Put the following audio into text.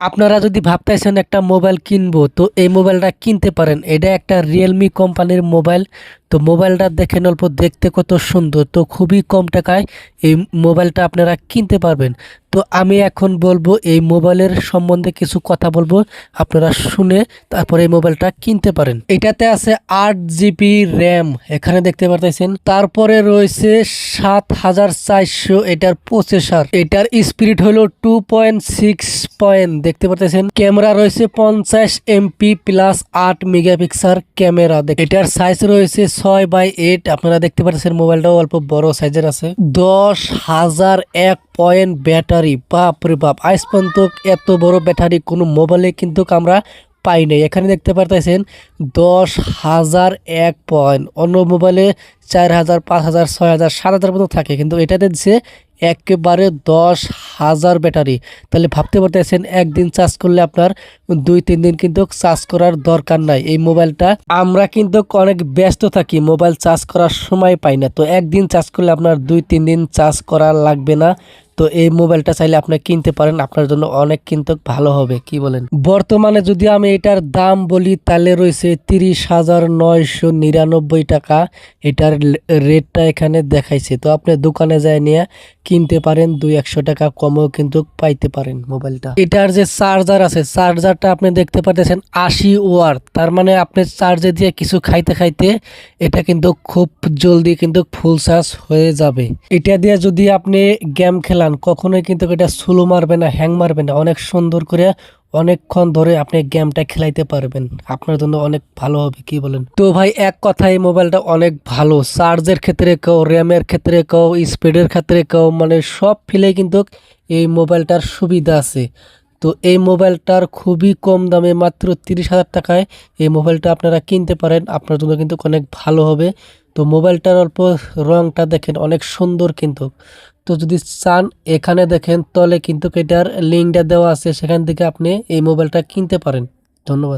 আপনারা যদি ভাবতেছেন একটা মোবাইল কিনবো, তো এই মোবাইলটা কিনতে পারেন। এটা একটা রিয়েলমি কোম্পানির মোবাইল। তো মোবাইলটা দেখেন, অল্প দেখতে কত সুন্দর, তো খুবই কম টাকায় এই মোবাইলটা আপনারা কিনতে পারবেন। তো আমি এখন বলবো এই মোবাইলের সম্বন্ধে কিছু কথা বলবো, আপনারা শুনে তারপরে এই মোবাইলটা কিনতে পারেন। এটাতে আছে 8 জিবি র্যাম, এখানে দেখতে পারতেছেন। তারপরে রয়েছে 7400 এটার প্রসেসর। এটার স্পিড হলো 2.6 দেখতে পারতেছেন। ক্যামেরা রয়েছে 50 MP প্লাস 8 মেগাপিক্সেল ক্যামেরা। এটার সাইজ রয়েছে 6x8। আপনারা দেখতে পাচ্ছেন মোবাইলটাও অল্প বড় সাইজের আছে। 10,001 ব্যাটারি, বাপ রে বাপ, আজ পর্যন্ত এত বড় ব্যাটারি কোনো মোবাইলে কিন্তু আমরা পাই নাই। এখানে দেখতে পারতেছেন 10,001। অন্য মোবাইলে 4,000, 5,000, 6,000, 7,000 মতো থাকে, কিন্তু এটাতে দিচ্ছে একেবারে 10,000 ব্যাটারি। তাহলে ভাবতে পারতেছেন একদিন চার্জ করলে আপনার 2-3 দিন কিন্তু চার্জ করার দরকার নাই। এই মোবাইলটা আমরা কিন্তু অনেক ব্যস্ত থাকি, মোবাইল চার্জ করার সময় পাই না। তো একদিন চার্জ করলে আপনার 2-3 দিন চার্জ করা লাগবে না। তো এই মোবাইলটা চাইলে আপনি কিনতে পারেন, আপনার জন্য অনেক কিন্তু ভালো হবে, কি বলেন? বর্তমানে যদি আমি এটার দাম বলি তাহলে রয়েছে 30,999 টাকা। এটার রেটটা এখানে দেখাইছে। তো আপনি দোকানে যায় নিয়ে কিনতে পারেন, 200-100 টাকা কমেও কিন্তু পাইতে পারেন মোবাইলটা। এটার যে চার্জার আছে, চার্জারটা আপনি দেখতে পাচ্ছেন 80 ওয়াট। তার মানে আপনি চার্জে দিয়ে কিছু খাইতে খাইতে এটা কিন্তু খুব জলদি কিন্তু ফুল চার্জ হয়ে যাবে। এটা দিয়ে যদি আপনি গেম খেলান, কখনোই কিন্তু এটা স্লো মারবে না, হ্যাং মারবে না। অনেক সুন্দর করে অনেকক্ষণ ধরে আপনি গেমটা খেলাইতে পারবেন, আপনার জন্য অনেক ভালো হবে, কি বলেন? তো ভাই, এক কথায় মোবাইলটা অনেক ভালো। চার্জের ক্ষেত্রে কেউ, র্যামের ক্ষেত্রে কেউ, স্পিডের ক্ষেত্রে কেউ, মানে সব ফিলে কিন্তু এই মোবাইলটার সুবিধা আছে। তো এই মোবাইলটার খুবই কম দামে, মাত্র 30,000 টাকায় এই মোবাইলটা আপনারা কিনতে পারেন, আপনার জন্য কিন্তু অনেক ভালো হবে। তো মোবাইলটার অল্প রংটা দেখেন অনেক সুন্দর কিন্তু। তো যদি চান, এখানে দেখেন তলে কিন্তু এটার লিঙ্কটা দেওয়া আছে, সেখান থেকে আপনি এই মোবাইলটা কিনতে পারেন। ধন্যবাদ।